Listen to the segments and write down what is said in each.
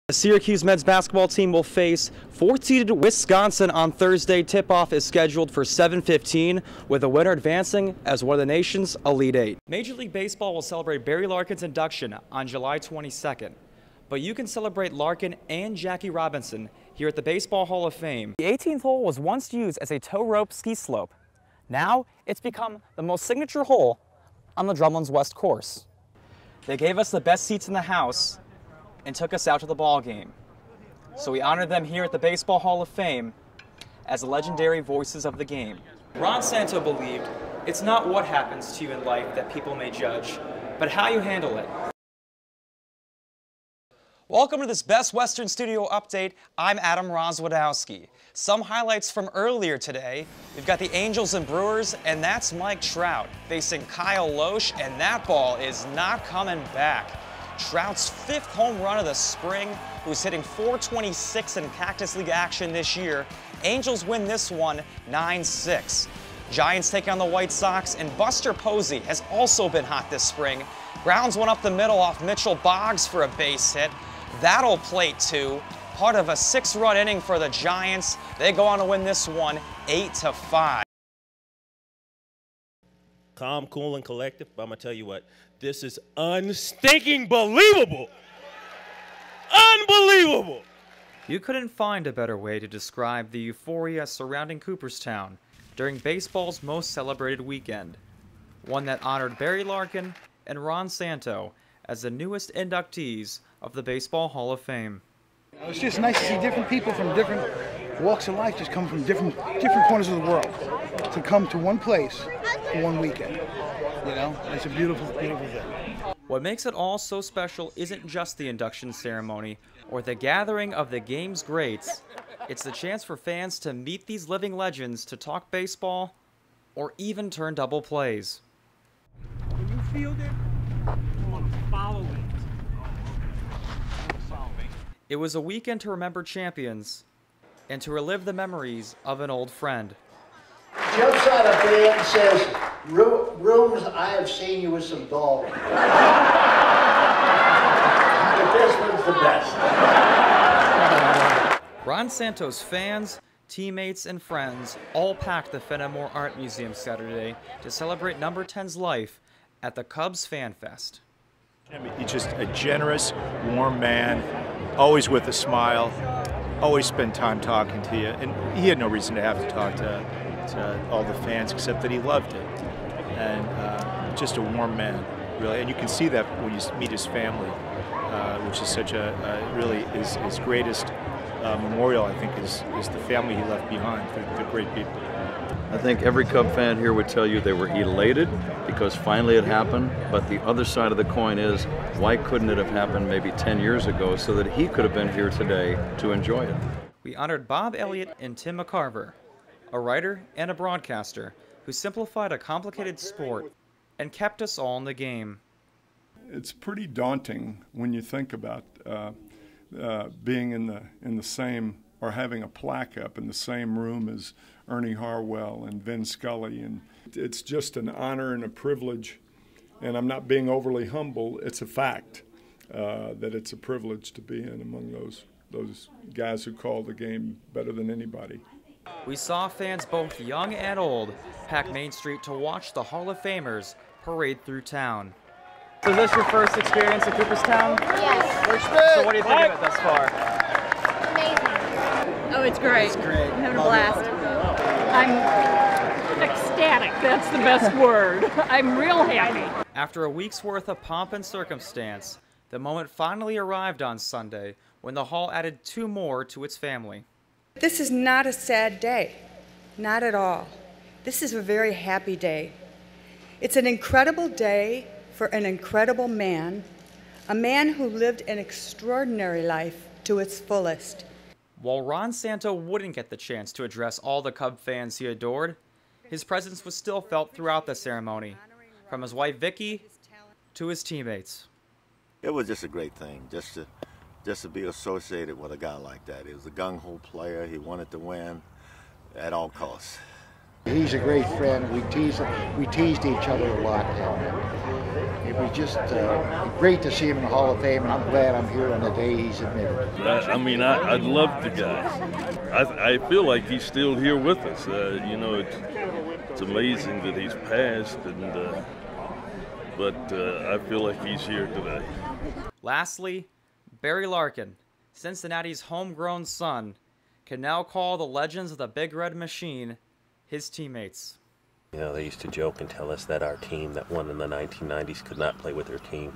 The Syracuse men's basketball team will face fourth-seeded Wisconsin on Thursday. Tip-off is scheduled for 7:15, with the winner advancing as one of the nation's Elite Eight. Major League Baseball will celebrate Barry Larkin's induction on July 22nd. But you can celebrate Larkin and Jackie Robinson here at the Baseball Hall of Fame. The 18th hole was once used as a tow rope ski slope. Now it's become the most signature hole on the Drumlin's West course. They gave us the best seats in the house and took us out to the ball game. So we honored them here at the Baseball Hall of Fame as legendary voices of the game. Ron Santo believed it's not what happens to you in life that people may judge, but how you handle it. Welcome to this Best Western Studio update. I'm Adam Rozwadowski. Some highlights from earlier today. We've got the Angels and Brewers, and that's Mike Trout facing Kyle Loesch, and that ball is not coming back. Trout's fifth home run of the spring, who's hitting .426 in Cactus League action this year. Angels win this one 9-6. Giants take on the White Sox, and Buster Posey has also been hot this spring. Grounds one up the middle off Mitchell Boggs for a base hit. That'll plate two. Part of a 6-run inning for the Giants. They go on to win this one 8-5. Calm, cool, and collective, but I'm going to tell you what, this is unstinking believable. Unbelievable. You couldn't find a better way to describe the euphoria surrounding Cooperstown during baseball's most celebrated weekend. One that honored Barry Larkin and Ron Santo as the newest inductees of the Baseball Hall of Fame. It's just nice to see different people from different walks of life just come from different corners of the world to come to one place for one weekend. You know, it's a beautiful, beautiful thing. What makes it all so special isn't just the induction ceremony or the gathering of the game's greats. It's the chance for fans to meet these living legends, to talk baseball, or even turn double plays. When you field it, you want to follow it. It was a weekend to remember champions and to relive the memories of an old friend. Jumps out of bed and says, "Rooms, I have seen you with some dogs." But this one's the best. Ron Santo's fans, teammates, and friends all packed the Fenimore Art Museum Saturday to celebrate number 10's life at the Cubs Fan Fest. He's just a generous, warm man, always with a smile, always spend time talking to you. And he had no reason to have to talk to all the fans except that he loved it. And just a warm man, really. And you can see that when you meet his family, which is such really his greatest memorial, I think, is the family he left behind. They're great people. I think every Cub fan here would tell you they were elated because finally it happened, but the other side of the coin is, why couldn't it have happened maybe 10 years ago so that he could have been here today to enjoy it? We honored Bob Elliott and Tim McCarver, a writer and a broadcaster who simplified a complicated sport and kept us all in the game. It's pretty daunting when you think about being in the same, or having a plaque up in the same room as Ernie Harwell and Vin Scully, and it's just an honor and a privilege. And I'm not being overly humble. It's a fact that it's a privilege to be in among those guys who call the game better than anybody. We saw fans both young and old pack Main Street to watch the Hall of Famers parade through town. So is this your first experience at Cooperstown? Yes. So what do you think of it thus far? Amazing. Oh, it's great. It's great. I'm having a blast. I'm ecstatic. That's the best word. I'm real happy. After a week's worth of pomp and circumstance, the moment finally arrived on Sunday when the hall added 2 more to its family. This is not a sad day. Not at all. This is a very happy day. It's an incredible day for an incredible man, a man who lived an extraordinary life to its fullest. While Ron Santo wouldn't get the chance to address all the Cub fans he adored, his presence was still felt throughout the ceremony, from his wife Vicky to his teammates. It was just a great thing, just to be associated with a guy like that. He was a gung-ho player. He wanted to win at all costs. He's a great friend. We teased each other a lot, and it was just great to see him in the Hall of Fame, and I'm glad I'm here on the day he's admitted. I mean, I love the guy. I feel like he's still here with us. You know, it's amazing that he's passed, but I feel like he's here today. Lastly, Barry Larkin, Cincinnati's homegrown son, can now call the legends of the Big Red Machine his teammates. You know, they used to joke and tell us that our team that won in the 1990s could not play with their team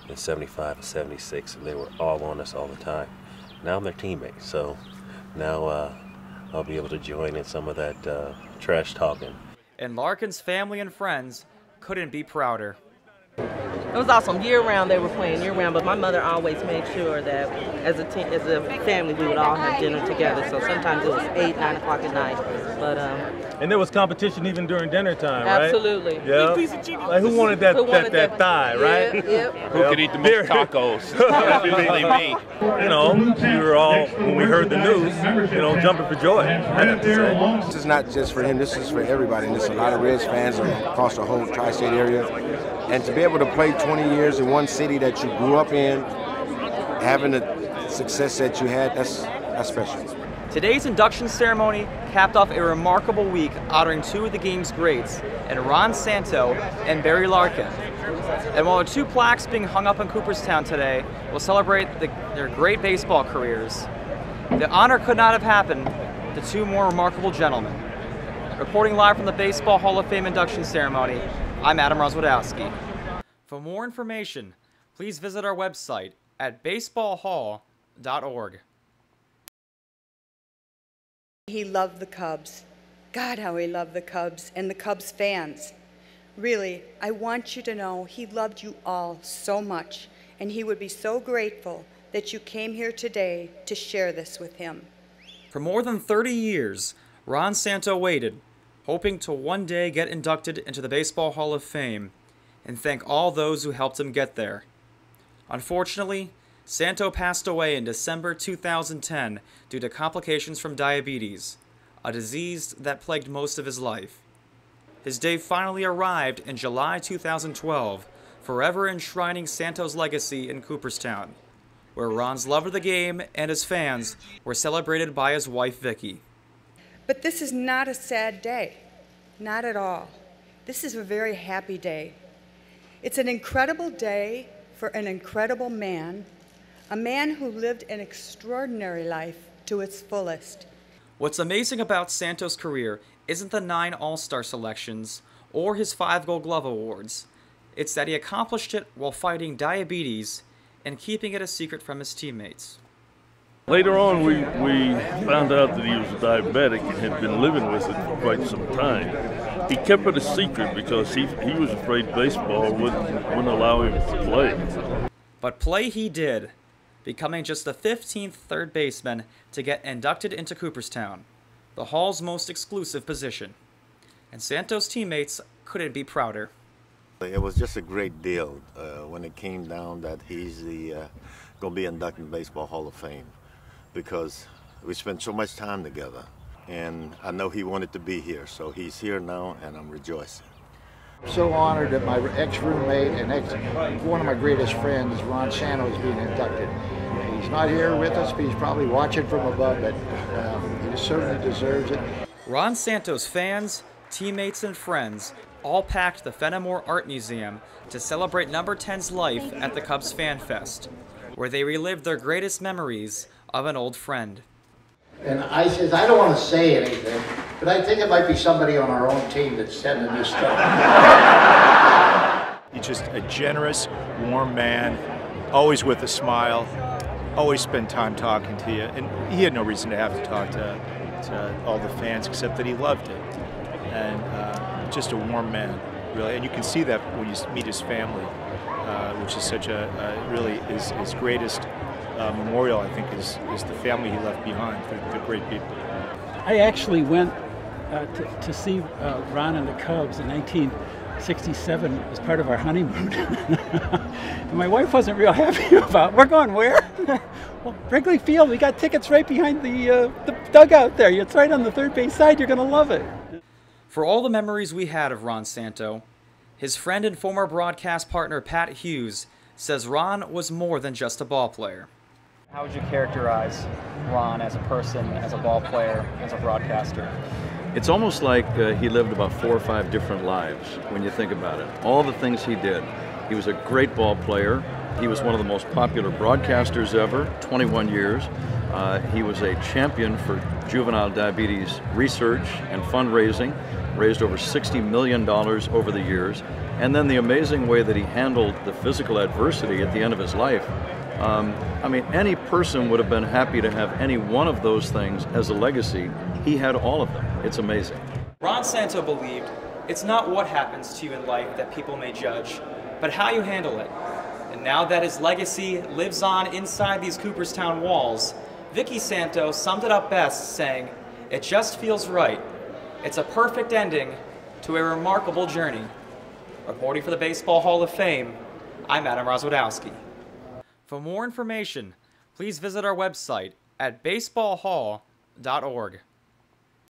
in 75 and 76, and they were all on us all the time. Now I'm their teammate, so now I'll be able to join in some of that trash talking. And Larkin's family and friends couldn't be prouder. It was awesome. Year-round they were playing year-round, but my mother always made sure that as a family we would all have dinner together. So sometimes it was 8, 9 o'clock at night. But and there was competition even during dinner time, right? Absolutely. Yeah. Like who wanted that thigh, right? Yep. Who could eat the most tacos? Definitely me. You know, we were all, when we heard the news, you know, jumping for joy. This is not just for him, this is for everybody. And there's a lot of Reds fans across the whole tri-state area. And to be able to play 20 years in one city that you grew up in, having the success that you had, that's special. Today's induction ceremony capped off a remarkable week honoring two of the game's greats, and Ron Santo and Barry Larkin. And while the two plaques being hung up in Cooperstown today will celebrate their great baseball careers, the honor could not have happened to two more remarkable gentlemen. Reporting live from the Baseball Hall of Fame induction ceremony, I'm Adam Rozwadowski. For more information, please visit our website at baseballhall.org. He loved the Cubs. God, how he loved the Cubs and the Cubs fans. Really, I want you to know he loved you all so much, and he would be so grateful that you came here today to share this with him. For more than 30 years, Ron Santo waited, hoping to one day get inducted into the Baseball Hall of Fame, and thank all those who helped him get there. Unfortunately, Santo passed away in December 2010 due to complications from diabetes, a disease that plagued most of his life. His day finally arrived in July 2012, forever enshrining Santo's legacy in Cooperstown, where Ron's love of the game and his fans were celebrated by his wife, Vicky. But this is not a sad day, not at all. This is a very happy day. It's an incredible day for an incredible man, a man who lived an extraordinary life to its fullest. What's amazing about Santo's career isn't the 9 All-Star selections or his 5 Gold Glove awards. It's that he accomplished it while fighting diabetes and keeping it a secret from his teammates. Later on, we found out that he was diabetic and had been living with it for quite some time. He kept it a secret because he was afraid baseball wouldn't allow him to play. But play he did, becoming just the 15th third baseman to get inducted into Cooperstown, the Hall's most exclusive position. And Santo's teammates couldn't be prouder. It was just a great deal when it came down that he's going to be inducted in the Baseball Hall of Fame, because we spent so much time together, and I know he wanted to be here, so he's here now, and I'm rejoicing. I'm so honored that my ex-roommate and one of my greatest friends, Ron Santo, is being inducted. He's not here with us, but he's probably watching from above, but he certainly deserves it. Ron Santo's fans, teammates, and friends all packed the Fenimore Art Museum to celebrate number 10's life at the Cubs Fan Fest, where they relived their greatest memories of an old friend. And I says, I don't want to say anything, but I think it might be somebody on our own team that's sending this stuff. He's just a generous, warm man, always with a smile, always spend time talking to you. And he had no reason to have to talk to all the fans except that he loved it. And just a warm man, really. And you can see that when you meet his family, which is such really his greatest memorial, I think, is the family he left behind. They're great people. I actually went to see Ron and the Cubs in 1967 as part of our honeymoon. And my wife wasn't real happy about, we're going where? Well, Wrigley Field, we got tickets right behind the dugout there. It's right on the third base side, you're going to love it. For all the memories we had of Ron Santo, his friend and former broadcast partner Pat Hughes says Ron was more than just a ball player. How would you characterize Ron as a person, as a ball player, as a broadcaster? It's almost like he lived about 4 or 5 different lives when you think about it. All the things he did. He was a great ball player. He was one of the most popular broadcasters ever, 21 years. He was a champion for juvenile diabetes research and fundraising, raised over $60 million over the years. And then the amazing way that he handled the physical adversity at the end of his life. I mean, any person would have been happy to have any one of those things as a legacy. He had all of them. It's amazing. Ron Santo believed it's not what happens to you in life that people may judge, but how you handle it. And now that his legacy lives on inside these Cooperstown walls, Vicky Santo summed it up best, saying, "It just feels right. It's a perfect ending to a remarkable journey." Reporting for the Baseball Hall of Fame, I'm Adam Rozwadowski. For more information, please visit our website at baseballhall.org.